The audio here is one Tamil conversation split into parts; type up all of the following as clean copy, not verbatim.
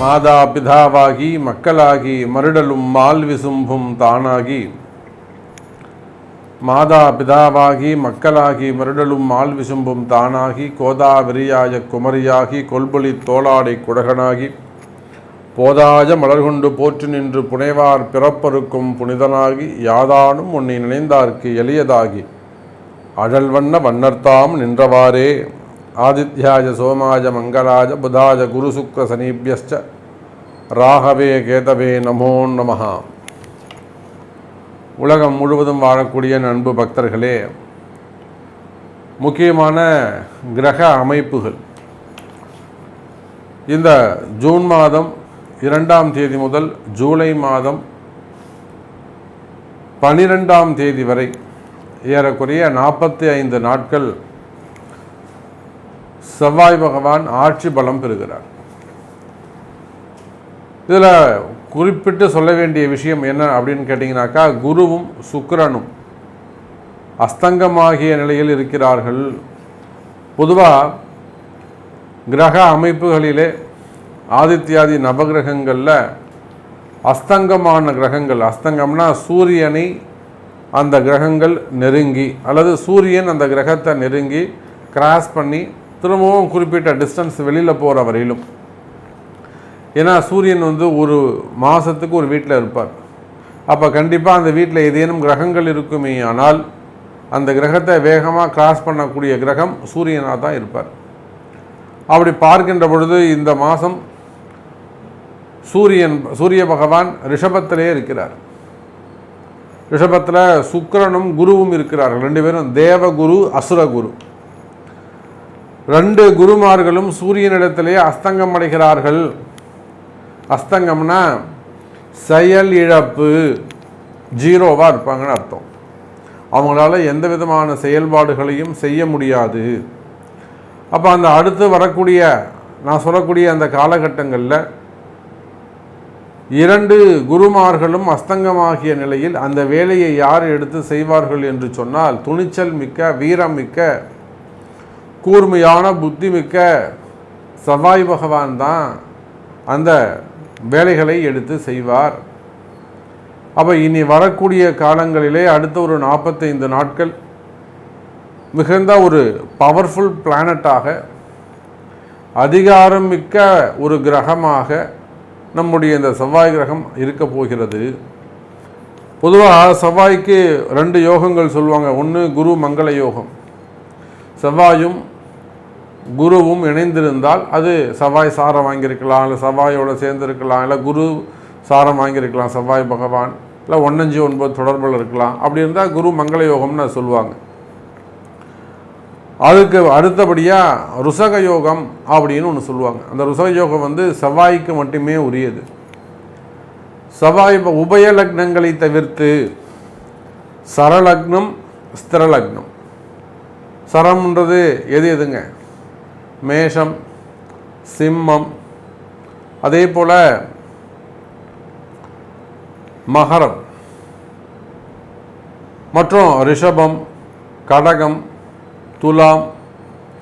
மாதா பிதாவாகி மக்களாகி மருடலும் மால் விசும்பும் தானாகி மாதா பிதாவாகி மக்களாகி மருடலும் மால் விசும்பும் தானாகி கோதாவிரியாய குமரியாகி கொல்பொலி தோளாடை குடகனாகி போதாய மலர்கொண்டு போற்று நின்று புனைவார் பிறப்பருக்கும் புனிதனாகி யாதானும் உன்னை நினைந்தார்க்கு எளியதாகி அழல் வண்ண வண்ணர்த்தாம் நின்றவாறே ஆதித்யாய சோமாய மங்களாய புதாய குரு சுக்ர சனீபியஸ்ச ராகவே கேதவே நமோ நமஹ. உலகம் முழுவதும் வாழக்கூடிய அன்பு பக்தர்களே, முக்கியமான கிரக அமைப்புகள் இந்த ஜூன் மாதம் 2ஆம் தேதி முதல் ஜூலை மாதம் 12ஆம் தேதி வரை ஏறக்குறைய 45 நாட்கள் செவ்வாய் பகவான் ஆட்சி பலம் பெறுகிறார். இதில் குறிப்பிட்டு சொல்ல வேண்டிய விஷயம் என்ன அப்படின்னு கேட்டிங்கனாக்கா, குருவும் சுக்கிரனும் அஸ்தங்கமாகிய நிலையில் இருக்கிறார்கள். பொதுவாக கிரக அமைப்புகளிலே ஆதித்யாதி நவகிரகங்களில் அஸ்தங்கமான கிரகங்கள், அஸ்தங்கம்னா சூரியனை அந்த கிரகங்கள் நெருங்கி அல்லது சூரியன் அந்த கிரகத்தை நெருங்கி கிராஸ் பண்ணி திரும்பவும் குறிப்பிட்ட டிஸ்டன்ஸ் வெளியில் போகிற வரையிலும். ஏன்னா சூரியன் ஒரு மாதத்துக்கு ஒரு வீட்டில் இருப்பார். அப்போ கண்டிப்பாக அந்த வீட்டில் ஏதேனும் கிரகங்கள் இருக்குமே ஆனால் அந்த கிரகத்தை வேகமாக கிராஸ் பண்ணக்கூடிய கிரகம் சூரியனாக தான் இருப்பார். அப்படி பார்க்கின்ற பொழுது இந்த மாதம் சூரிய பகவான் ரிஷபத்திலே இருக்கிறார். ரிஷபத்தில் சுக்கிரனும் குருவும் இருக்கிறார்கள். 2 பேரும் தேவகுரு அசுரகுரு. 2 குருமார்களும் சூரியனிடத்திலே அஸ்தங்கம் அடைகிறார்கள். அஸ்தங்கம்னா செயல் இழப்பு, ஜீரோவாக இருப்பாங்கன்னு அர்த்தம். அவங்களால எந்த விதமான செயல்பாடுகளையும் செய்ய முடியாது. அப்போ அந்த அடுத்து வரக்கூடிய நான் சொல்லக்கூடிய அந்த காலகட்டங்களில் 2 குருமார்களும் அஸ்தங்கமாகிய நிலையில் அந்த வேலையை யார் எடுத்து செய்வார்கள் என்று சொன்னால், துணிச்சல் மிக்க, வீரம் மிக்க, கூர்மையான புத்தி மிக்க செவ்வாய் பகவான் தான் அந்த வேலைகளை எடுத்து செய்வார். அப்போ இனி வரக்கூடிய காலங்களிலே அடுத்த ஒரு 45 நாட்கள் மிகுந்த ஒரு பவர்ஃபுல் பிளானட்டாக, அதிகாரம் மிக்க ஒரு கிரகமாக நம்முடைய இந்த செவ்வாய் கிரகம் இருக்க போகிறது. பொதுவாக செவ்வாய்க்கு 2 யோகங்கள் சொல்லுவாங்க. ஒன்று குரு மங்கள யோகம். செவ்வாயும் குருவும் இணைந்திருந்தால் அது செவ்வாய் சாரம் வாங்கியிருக்கலாம், இல்லை செவ்வாயோடு சேர்ந்துருக்கலாம், இல்லை குரு சாரம் வாங்கியிருக்கலாம் செவ்வாய் பகவான், இல்லை 159 தொடர்பில் இருக்கலாம். அப்படி இருந்தால் குரு மங்கள யோகம்னு சொல்லுவாங்க. அதுக்கு அடுத்தபடியாக ருசக யோகம் அப்படின்னு ஒன்று சொல்லுவாங்க. அந்த ருசக யோகம் செவ்வாய்க்கு மட்டுமே உரியது. செவ்வாய் உபய லக்னங்களை தவிர்த்து சரலக்னம், ஸ்திரலக்னம். சரம்ன்றது எதுங்க? மேஷம், சிம்மம், அதே போல் மகரம் மற்றும் ரிஷபம், கடகம், துலாம்,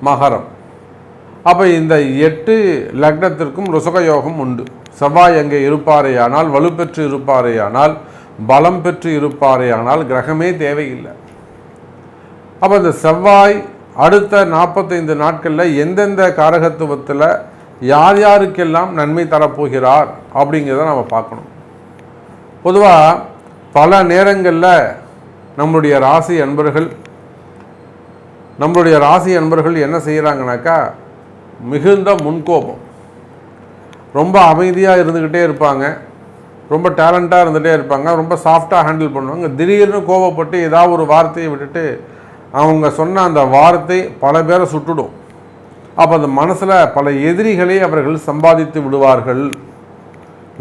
மகரம். அப்போ இந்த 8 லக்னத்திற்கும் ருசக யோகம் உண்டு. செவ்வாய் அங்கே இருப்பாரேயானால், வலுப்பெற்று இருப்பாரேயானால், பலம் பெற்று இருப்பாரேயானால் கிரகமே தேவையில்லை. அப்போ இந்த செவ்வாய் அடுத்த 45 நாட்களில் எந்தெந்த காரகத்துவத்தில் யார் யாருக்கெல்லாம் நன்மை தரப்போகிறார் அப்படிங்கிறத நம்ம பார்க்கணும். பொதுவாக பல நேரங்களில் நம்மளுடைய ராசி அன்பர்கள் என்ன செய்கிறாங்கனாக்கா, மிகுந்த முன்கோபம், ரொம்ப அமைதியாக இருந்துக்கிட்டே இருப்பாங்க, ரொம்ப டேலண்ட்டாக இருந்துகிட்டே இருப்பாங்க, ரொம்ப சாஃப்டாக ஹேண்டில் பண்ணுவாங்க. திடீர்னு கோபப்பட்டு ஏதாவது ஒரு வார்த்தையை விட்டுட்டு அவங்க சொன்ன அந்த வார்த்தை பல பேரை சுட்டுடும். அப்போ அந்த மனசில் பல எதிரிகளை அவர்கள் சம்பாதித்து விடுவார்கள்.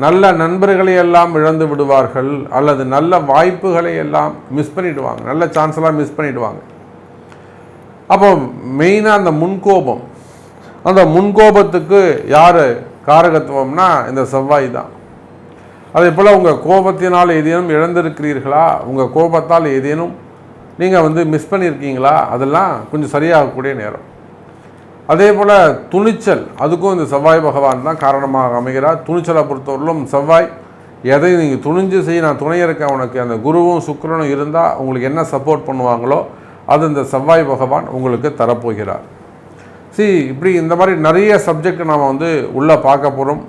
நல்ல நண்பர்களை எல்லாம் இழந்து விடுவார்கள், அல்லது நல்ல வாய்ப்புகளை எல்லாம் மிஸ் பண்ணிவிடுவாங்க, நல்ல சான்ஸ்லாம் மிஸ் பண்ணிவிடுவாங்க. அப்போ மெயினாக அந்த முன்கோபம், அந்த முன்கோபத்துக்கு யார் காரகத்துவம்னா இந்த செவ்வாய் தான். அதே போல் உங்கள் கோபத்தினால் ஏதேனும் இழந்திருக்கிறீர்களா, உங்கள் கோபத்தால் ஏதேனும் நீங்கள் மிஸ் பண்ணியிருக்கீங்களா, அதெல்லாம் கொஞ்சம் சரியாகக்கூடிய நேரம். அதே போல் துணிச்சல், அதுக்கும் இந்த செவ்வாய் பகவான் தான் காரணமாக அமைகிறார். துணிச்சலை பொறுத்தவரையிலும் செவ்வாய் எதை நீங்கள் துணிஞ்சு செய்ய, நான் துணை இருக்க உனக்கு, அந்த குருவும் சுக்கிரனும் இருந்தால் உங்களுக்கு என்ன சப்போர்ட் பண்ணுவாங்களோ அது இந்த செவ்வாய் பகவான் உங்களுக்கு தரப்போகிறார். இப்படி இந்த மாதிரி நிறைய சப்ஜெக்ட் நாம் உள்ளே பார்க்க போகிறோம்.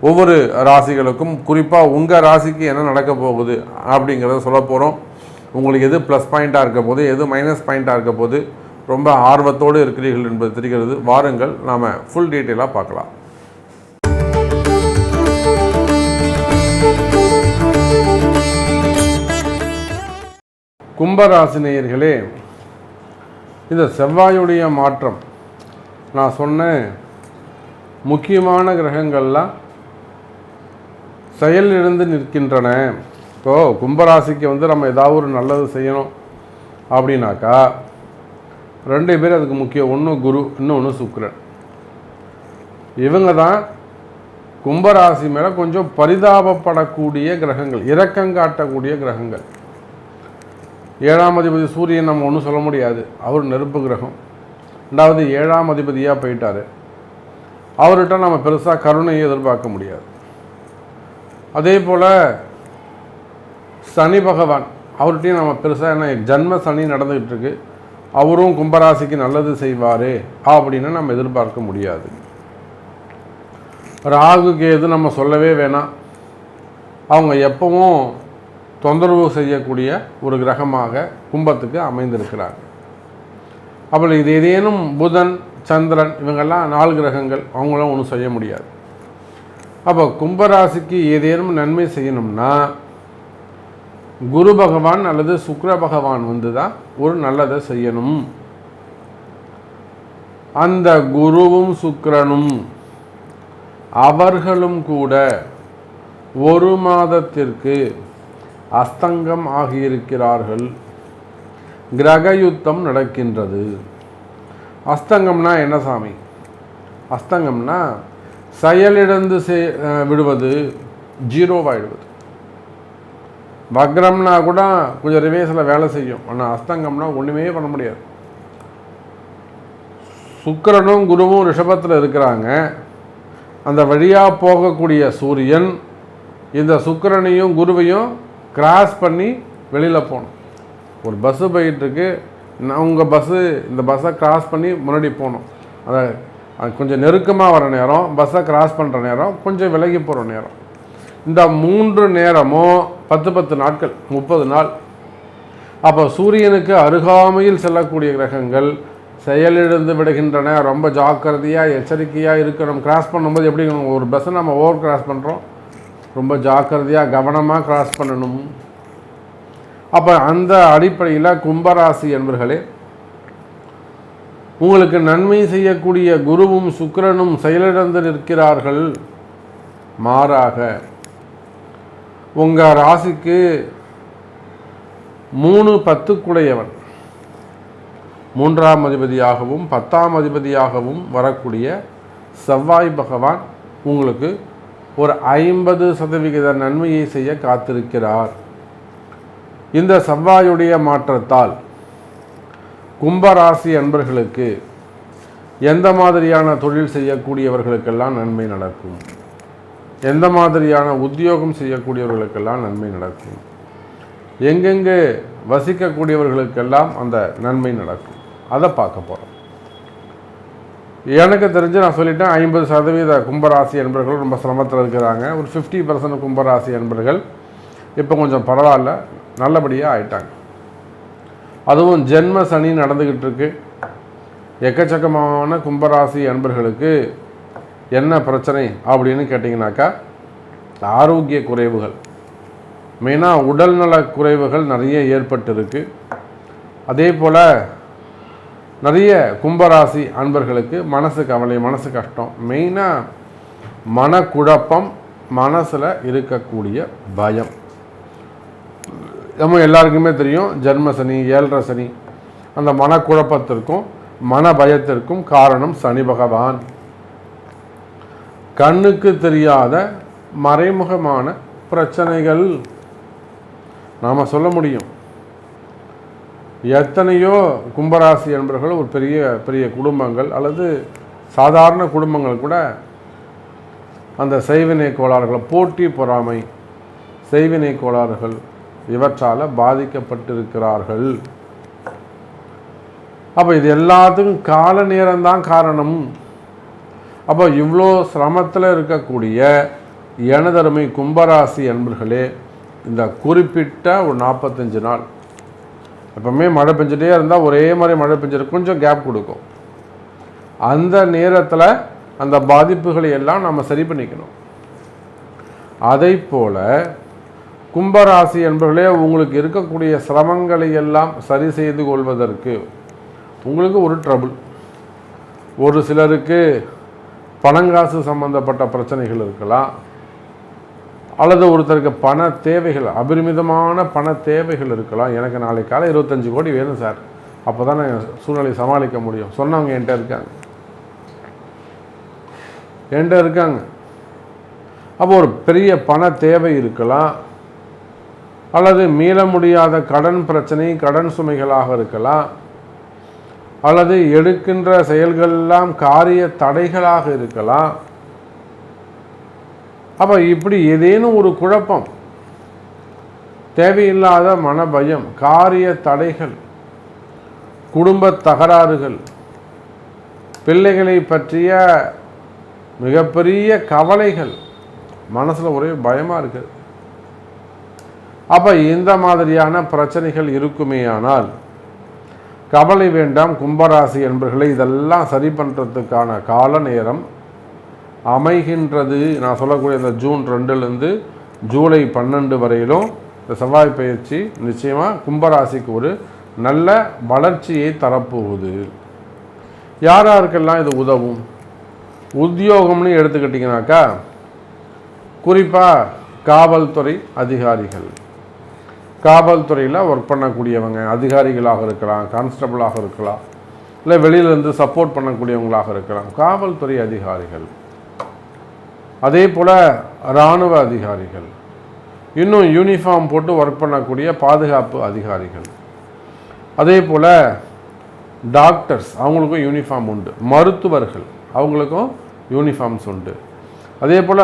ஒவ்வொரு ராசிகளுக்கும் குறிப்பாக உங்கள் ராசிக்கு என்ன நடக்க போகுது அப்படிங்கிறத சொல்ல போகிறோம். உங்களுக்கு எது ப்ளஸ் பாயிண்ட்டாக இருக்க போது, எது மைனஸ் பாயிண்ட்டாக இருக்க போது, ரொம்ப ஆர்வத்தோடு இருக்கிறீர்கள் என்பது தெரிகிறது. வாருங்கள் நாம் ஃபுல் டீட்டெயிலாக பார்க்கலாம். கும்பராசினியர்களே, இந்த செவ்வாயுடைய மாற்றம் நான் சொன்ன முக்கியமான கிரகங்கள்லாம் செயலிழந்து நிற்கின்றன. இப்போது கும்பராசிக்கு நம்ம ஏதாவது ஒரு நல்லது செய்யணும் அப்படின்னாக்கா 2 பேர் அதுக்கு முக்கியம். ஒன்று குரு, இன்னொன்று சுக்கிரன். இவங்க தான் கும்பராசி மேலே கொஞ்சம் பரிதாபப்படக்கூடிய கிரகங்கள், இரக்கங்காட்டக்கூடிய கிரகங்கள். 7ஆம் அதிபதி சூரியன் நம்ம ஒன்றும் சொல்ல முடியாது, அவர் நெருப்பு கிரகம். 2வது 7ஆம் அதிபதியாக போயிட்டார், அவர்கிட்ட நம்ம பெருசாக கருணையை எதிர்பார்க்க முடியாது. அதே போல் சனி பகவான், அவர்கிட்டையும் நம்ம பெருசாக என்ன ஜன்ம சனி நடந்துக்கிட்டு இருக்கு, அவரும் கும்பராசிக்கு நல்லது செய்வார் அப்படின்னு நம்ம எதிர்பார்க்க முடியாது. ராகு கேது நம்ம சொல்லவே வேணாம், அவங்க எப்பவும் தொந்தரவு செய்யக்கூடிய ஒரு கிரகமாக கும்பத்துக்கு அமைந்திருக்கிறாங்க. அப்போ இது ஏதேனும் புதன் சந்திரன் இவங்கெல்லாம் 4 கிரகங்கள், அவங்களாம் ஒன்றும் செய்ய முடியாது. அப்போ கும்பராசிக்கு ஏதேனும் நன்மை செய்யணும்னா குரு பகவான் அல்லது சுக்கிர பகவான் தான் ஒரு நல்லதை செய்யணும். அந்த குருவும் சுக்கிரனும் அவர்களும் கூட 1 மாதத்திற்கு அஸ்தங்கம் ஆகியிருக்கிறார்கள். கிரக யுத்தம் நடக்கின்றது. அஸ்தங்கம்னா என்ன சாமி? அஸ்தங்கம்னா செயலிழந்து விடுவது, ஜீரோவாகிடுவது. வக்ரம்னா கூட கொஞ்சம் ரிவேஸில் வேலை செய்யும், ஆனால் அஸ்தங்கம்னா ஒன்றுமே பண்ண முடியாது. சுக்கிரனும் குருவும் ரிஷபத்தில் இருக்கிறாங்க. அந்த வழியாக போகக்கூடிய சூரியன் இந்த சுக்கிரனையும் குருவையும் கிராஸ் பண்ணி வெளியில் போகணும். ஒரு பஸ்ஸு போயிட்டுருக்கு, உங்கள் பஸ்ஸு இந்த பஸ்ஸை கிராஸ் பண்ணி முன்னாடி போகணும். அதை கொஞ்சம் நெருக்கமாக வர நேரம், பஸ்ஸை கிராஸ் பண்ணுற நேரம், கொஞ்சம் விலகி போகிற நேரம், இந்த 3 நேரமும் 10 நாட்கள், 30 நாள். அப்போ சூரியனுக்கு அருகாமையில் செல்லக்கூடிய கிரகங்கள் செயலிழந்து விடுகின்றன. ரொம்ப ஜாக்கிரதையாக எச்சரிக்கையாக இருக்கணும். கிராஸ் பண்ணும்போது எப்படி ஒரு பஸ்ஸை நம்ம ஓவர் கிராஸ் பண்ணுறோம், ரொம்ப ஜாக்கிரதையாக கவனமாக கிராஸ் பண்ணணும். அப்போ அந்த அடிப்படையில் கும்பராசி என்பர்களே, உங்களுக்கு நன்மை செய்யக்கூடிய குருவும் சுக்கிரனும் செயலிழந்து நிற்கிறார்கள். மாறாக உங்கள் ராசிக்கு 3 10 3ஆம் அதிபதியாகவும் 10ஆம் அதிபதியாகவும் வரக்கூடிய செவ்வாய் பகவான் உங்களுக்கு ஒரு 50% நன்மையை செய்ய காத்திருக்கிறார். இந்த செவ்வாயுடைய மாற்றத்தால் கும்பராசி அன்பர்களுக்கு எந்த மாதிரியான தொழில் செய்யக்கூடியவர்களுக்கெல்லாம் நன்மை நடக்கும், எந்த மாதிரியான உத்தியோகம் செய்யக்கூடியவர்களுக்கெல்லாம் நன்மை நடக்கும், எங்கெங்கே வசிக்கக்கூடியவர்களுக்கெல்லாம் அந்த நன்மை நடக்கும், அதை பார்க்க போகிறோம். எனக்கு தெரிஞ்சு நான் சொல்லிட்டேன், 50% கும்பராசி என்பர்கள் ரொம்ப சிரமத்தில் இருக்கிறாங்க. ஒரு 50% கும்பராசி என்பர்கள் இப்போ கொஞ்சம் பரவாயில்ல, நல்லபடியாக ஆயிட்டாங்க. அதுவும் ஜென்ம சனி நடந்துக்கிட்டு இருக்கு. எக்கச்சக்கமான கும்பராசி அன்பர்களுக்கு என்ன பிரச்சனை அப்படின்னு கேட்டிங்கனாக்கா, ஆரோக்கிய குறைவுகள், மெயினாக உடல்நல குறைவுகள் நிறைய ஏற்பட்டிருக்கு. அதே போல் நிறைய கும்பராசி அன்பர்களுக்கு மனசு கவலை, மனசு கஷ்டம், மெயினாக மனக்குழப்பம், மனசில் இருக்கக்கூடிய பயம். நம்ம எல்லாருக்குமே தெரியும், ஜென்ம சனி, 7.5 சனி, அந்த மனக்குழப்பத்திற்கும் மன பயத்திற்கும் காரணம் சனி பகவான். கண்ணுக்கு தெரியாத மறைமுகமான பிரச்சனைகள் நாம் சொல்ல முடியும். எத்தனையோ கும்பராசி என்பவர்கள் ஒரு பெரிய பெரிய குடும்பங்கள் அல்லது சாதாரண குடும்பங்கள் கூட அந்த செய்வினை கோளாறுகளை, போட்டி பொறாமை, செய்வினை கோளாறுகள் இவற்றால் பாதிக்கப்பட்டிருக்கிறார்கள். அப்போ இது எல்லாத்துக்கும் கால நேரம்தான் காரணம். அப்போ இவ்வளோ சிரமத்தில் இருக்கக்கூடிய எனதருமை கும்பராசி அன்பர்களே, இந்த குறிப்பிட்ட ஒரு 45 நாள் எப்பவுமே மழை பெஞ்சிட்டே இருந்தால் ஒரே மாதிரி மழை பெஞ்சிருக்கு, கொஞ்சம் கேப் கொடுக்கும். அந்த நேரத்தில் அந்த பாதிப்புகளை எல்லாம் நம்ம சரி பண்ணிக்கணும். அதை போல கும்பராசி என்பவர்களே, உங்களுக்கு இருக்கக்கூடிய சிரமங்களை எல்லாம் சரி செய்து கொள்வதற்கு உங்களுக்கு ஒரு ட்ரபிள். ஒரு சிலருக்கு பணங்காசு சம்பந்தப்பட்ட பிரச்சனைகள் இருக்கலாம், அல்லது ஒருத்தருக்கு பண தேவைகள், அபரிமிதமான பண தேவைகள் இருக்கலாம். எனக்கு நாளைக்கு காலை 25 கோடி வேணும் சார், அப்போ தான் நான் சூழ்நிலையை சமாளிக்க முடியும் சொன்னவங்க என்கிட்ட இருக்காங்க. அப்போ ஒரு பெரிய பண தேவை இருக்கலாம், அல்லது மீள முடியாத கடன் பிரச்சனை, கடன் சுமைகளாக இருக்கலாம், அல்லது எடுக்கின்ற செயல்களெல்லாம் காரிய தடைகளாக இருக்கலாம். அப்போ இப்படி ஏதேனும் ஒரு குழப்பம், தேவையில்லாத மனபயம், காரிய தடைகள், குடும்ப தகராறுகள், பிள்ளைகளை பற்றிய மிகப்பெரிய கவலைகள், மனசில் ஒரே பயமாக இருக்குது. அப்போ இந்த மாதிரியான பிரச்சனைகள் இருக்குமேயானால் கவலை வேண்டாம் கும்பராசி என்பவர்களை. இதெல்லாம் சரி பண்ணுறதுக்கான கால நேரம் அமைகின்றது. நான் சொல்லக்கூடிய இந்த ஜூன் 2லேருந்து ஜூலை 12 வரையிலும் இந்த செவ்வாய் பயிற்சி நிச்சயமாக கும்பராசிக்கு ஒரு நல்ல வளர்ச்சியை தரப்போகுது. யாருக்கெல்லாம் இது உதவும்? உத்தியோகம்னு எடுத்துக்கிட்டிங்கனாக்கா, குறிப்பாக காவல்துறை அதிகாரிகள், காவல்துறையில் ஒர்க் பண்ணக்கூடியவங்க, அதிகாரிகளாக இருக்கலாம், கான்ஸ்டபிளாக இருக்கலாம், இல்லை வெளியிலேருந்து சப்போர்ட் பண்ணக்கூடியவங்களாக இருக்கலாம், காவல்துறை அதிகாரிகள், அதே போல் இராணுவ அதிகாரிகள், இன்னும் யூனிஃபார்ம் போட்டு ஒர்க் பண்ணக்கூடிய பாதுகாப்பு அதிகாரிகள், அதே போல் டாக்டர்ஸ் அவங்களுக்கும் யூனிஃபார்ம் உண்டு, மருத்துவர்கள் அவங்களுக்கும் யூனிஃபார்ம்ஸ் உண்டு, அதே போல்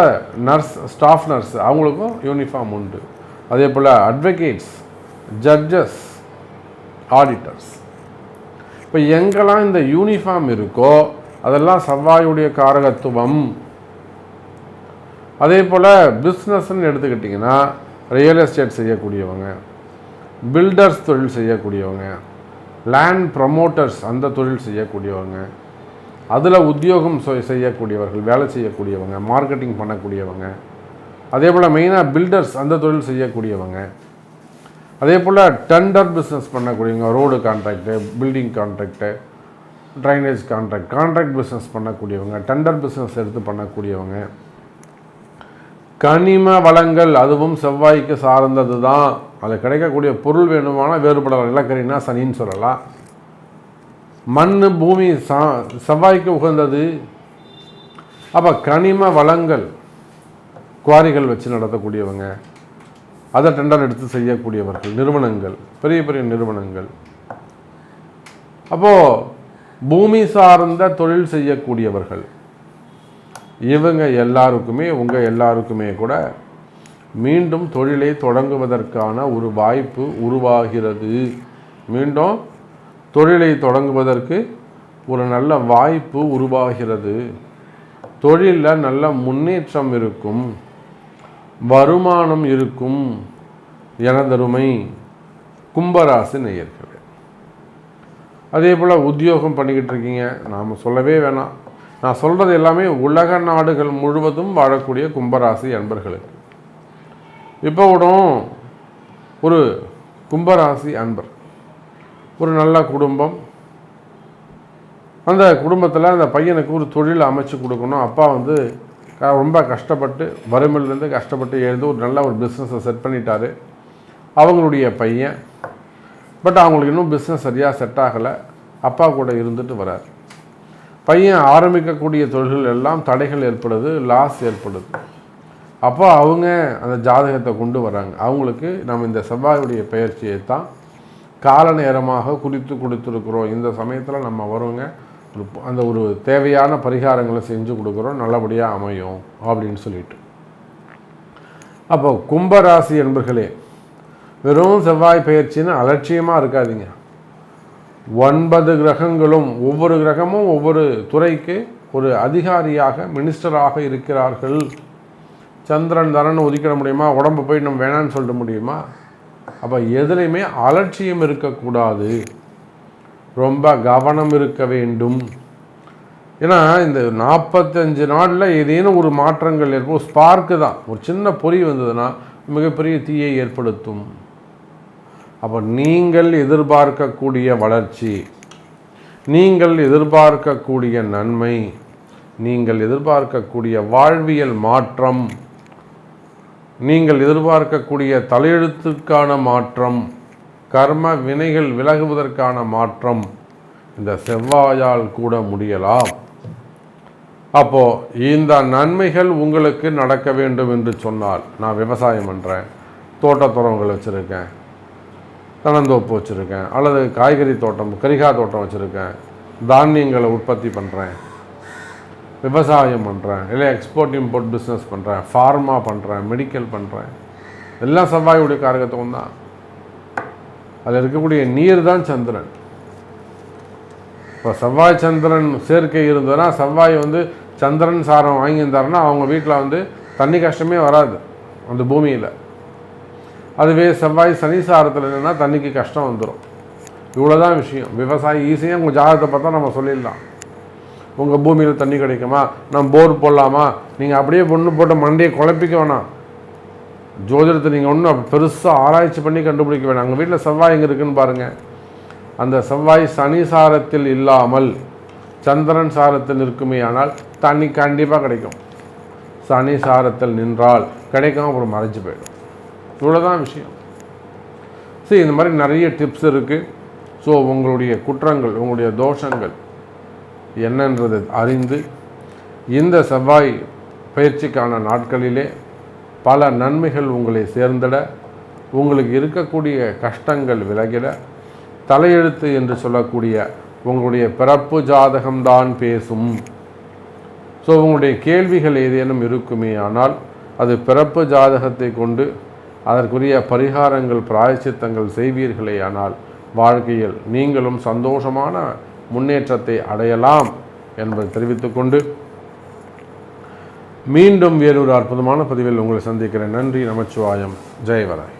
நர்ஸ், ஸ்டாஃப் நர்ஸ் அவங்களுக்கும் யூனிஃபார்ம் உண்டு, அதே போல் அட்வொகேட்ஸ், ஜட்ஜஸ், ஆடிட்டர்ஸ். இப்போ எங்கெல்லாம் இந்த யூனிஃபார்ம் இருக்கோ அதெல்லாம் செவ்வாயுடைய காரகத்துவம். அதே போல் பிஸ்னஸ்ன்னு எடுத்துக்கிட்டிங்கன்னா ரியல் எஸ்டேட் செய்யக்கூடியவங்க, பில்டர்ஸ் தொழில் செய்யக்கூடியவங்க, லேண்ட் ப்ரமோட்டர்ஸ் அந்த தொழில் செய்யக்கூடியவங்க, அதில் உத்தியோகம் செய்யக்கூடியவர்கள், வேலை செய்யக்கூடியவங்க, மார்க்கெட்டிங் பண்ணக்கூடியவங்க, அதே போல் மெயினாக பில்டர்ஸ் அந்த தொழில் செய்யக்கூடியவங்க, அதே போல் டெண்டர் பிஸ்னஸ் பண்ணக்கூடியவங்க, road contract, building contract, drainage contract business பண்ணக்கூடியவங்க, டெண்டர் பிஸ்னஸ் எடுத்து பண்ணக்கூடியவங்க, கனிம வளங்கள் அதுவும் செவ்வாய்க்கு சார்ந்தது தான். அதில் கிடைக்கக்கூடிய பொருள் வேணுமானால் வேறுபடலாம். நிலக்கரினா சனின்னு சொல்லலாம். மண், பூமி செவ்வாய்க்கு உகந்தது. அப்போ கனிம வளங்கள், குவாரிகள் வச்சு நடத்தக்கூடியவங்க, அதை டெண்டர் எடுத்து செய்யக்கூடியவர்கள், நிறுவனங்கள், பெரிய பெரிய நிறுவனங்கள். அப்போது பூமி சார்ந்த தொழில் செய்யக்கூடியவர்கள், இவங்க எல்லாருக்குமே, உங்கள் எல்லாருக்குமே கூட மீண்டும் தொழிலை தொடங்குவதற்கான ஒரு வாய்ப்பு உருவாகிறது. மீண்டும் தொழிலை தொடங்குவதற்கு ஒரு நல்ல வாய்ப்பு உருவாகிறது. தொழிலில் நல்ல முன்னேற்றம் இருக்கும், வருமானம் இருக்கும். எனதருமை கும்பராசி நேயர்களே, அதே போல் உத்தியோகம் பண்ணிக்கிட்டு இருக்கீங்க, நாம் சொல்லவே வேணாம். நான் சொல்கிறது எல்லாமே உலக நாடுகள் முழுவதும் வாழக்கூடிய கும்பராசி அன்பர்களுக்கு. இப்போ கூட ஒரு கும்பராசி அன்பர், ஒரு நல்ல குடும்பம், அந்த குடும்பத்தில் அந்த பையனுக்கு ஒரு தொழில் அமைச்சு கொடுக்கணும். அப்பா வந்து ரொம்ப கஷ்டப்பட்டு, வறுமையிலேருந்து கஷ்டப்பட்டு எழுந்து ஒரு நல்ல ஒரு பிஸ்னஸை செட் பண்ணிட்டாரு அவங்களுடைய பையன். பட் அவங்களுக்கு இன்னும் பிஸ்னஸ் சரியாக செட் ஆகலை. அப்பா கூட இருந்துட்டு வரார். பையன் ஆரம்பிக்கக்கூடிய தொழில்கள் எல்லாம் தடைகள் ஏற்படுது, லாஸ் ஏற்படுது. அப்போ அவங்க அந்த ஜாதகத்தை கொண்டு வராங்க. அவங்களுக்கு நம்ம இந்த செவ்வாயுடைய பயிற்சியை தான் கால நேரமாக குறித்து கொடுத்துருக்குறோம். இந்த சமயத்தில் நம்ம வருவோங்க, அந்த ஒரு தேவையான பரிகாரங்களை செஞ்சு கொடுக்குறோம், நல்லபடியாக அமையும் அப்படின்னு சொல்லிட்டு. அப்போ கும்பராசி என்பர்களே, வெறும் செவ்வாய் பயிற்சின்னு அலட்சியமாக இருக்காதீங்க. 9 கிரகங்களும், ஒவ்வொரு கிரகமும் ஒவ்வொரு துறைக்கு ஒரு அதிகாரியாக மினிஸ்டராக இருக்கிறார்கள். சந்திரன் தரன்னு ஒதுக்கிட முடியுமா? உடம்பு போய் நம்ம வேணான்னு சொல்லிட முடியுமா? அப்போ எதுலையுமே அலட்சியம் இருக்கக்கூடாது, ரொம்ப கவனம் இருக்க வேண்டும். ஏன்னா இந்த 45 நாளில் ஏதேனும் ஒரு மாற்றங்கள் ஏற்படும். ஸ்பார்க்கு தான், ஒரு சின்ன பொறி வந்ததுன்னா மிகப்பெரிய தீயை ஏற்படுத்தும். அப்போ நீங்கள் எதிர்பார்க்கக்கூடிய வளர்ச்சி, நீங்கள் எதிர்பார்க்கக்கூடிய நன்மை, நீங்கள் எதிர்பார்க்கக்கூடிய வாழ்வியல் மாற்றம், நீங்கள் எதிர்பார்க்கக்கூடிய தலையெழுத்துக்கான மாற்றம், கர்ம வினைகள் விலகுவதற்கான மாற்றம் இந்த செவ்வாயால் கூட முடியலாம். அப்போது இந்த நன்மைகள் உங்களுக்கு நடக்க வேண்டும் என்று சொன்னால், நான் விவசாயம் பண்ணுறேன், தோட்டத்துறவுகள் வச்சுருக்கேன், தென்னந்தோப்பு வச்சுருக்கேன், அல்லது காய்கறி தோட்டம், கரிகாய் தோட்டம் வச்சுருக்கேன், தானியங்களை உற்பத்தி பண்ணுறேன், விவசாயம் பண்ணுறேன், இல்லை எக்ஸ்போர்ட் இம்போர்ட் பிஸ்னஸ் பண்ணுறேன், ஃபார்மா பண்ணுறேன், மெடிக்கல் பண்ணுறேன், எல்லாம் செவ்வாயுடைய காரகத்துவம் தான். அதில் இருக்கக்கூடிய நீர் தான் சந்திரன். இப்போ செவ்வாய் சந்திரன் சேர்க்கை இருந்ததுன்னா, செவ்வாய் சந்திரன் சாரம் வாங்கியிருந்தாருன்னா அவங்க வீட்டில் தண்ணி கஷ்டமே வராது அந்த பூமியில். அதுவே செவ்வாய் சனி சாரத்தில் என்னென்னா தண்ணிக்கு கஷ்டம் வந்துடும். இவ்வளோதான் விஷயம். விவசாயி ஈஸியாக உங்கள் ஜாதகத்தை பார்த்தா நம்ம சொல்லிடலாம். உங்கள் பூமியில் தண்ணி கிடைக்குமா, நம்ம போர் போடலாமா, நீங்கள் அப்படியே பொண்ணு போட்ட மண்டையை குழப்பிக்க வேணாம். ஜோதிடத்தை நீங்கள் ஒன்றும் பெருசாக ஆராய்ச்சி பண்ணி கண்டுபிடிக்க வேணாம். எங்கள் வீட்டில் செவ்வாய் எங்கே இருக்குதுன்னு பாருங்கள். அந்த செவ்வாய் சனி சாரத்தில் இல்லாமல் சந்திரன் சாரத்தில் இருக்குமே ஆனால் தண்ணி கண்டிப்பாக கிடைக்கும். சனி சாரத்தில் நின்றால் கிடைக்கும், அப்புறம் மறைஞ்சு போயிடும். இவ்வளோதான் விஷயம். சரி, இந்த மாதிரி நிறைய டிப்ஸ் இருக்குது. ஸோ உங்களுடைய குற்றங்கள், உங்களுடைய தோஷங்கள் என்னன்றது அறிந்து இந்த செவ்வாய் பயிற்சிக்கான நாட்களிலே பல நன்மைகள் உங்களை சேர்ந்திட, உங்களுக்கு இருக்கக்கூடிய கஷ்டங்கள் விலகிட, தலையெழுத்து என்று சொல்லக்கூடிய உங்களுடைய பிறப்பு ஜாதகம்தான் பேசும். ஸோ உங்களுடைய கேள்விகள் ஏதேனும் இருக்குமே ஆனால் அது பிறப்பு ஜாதகத்தை கொண்டு அதற்குரிய பரிகாரங்கள், பிராயச்சித்தங்கள் செய்வீர்களே ஆனால் வாழ்க்கையில் நீங்களும் சந்தோஷமான முன்னேற்றத்தை அடையலாம் என்பதை தெரிவித்துக்கொண்டு மீண்டும் வேறொரு அற்புதமான பதிவில் உங்களை சந்திக்கிறேன். நன்றி. நமச்சிவாயம். ஜெயவராய்.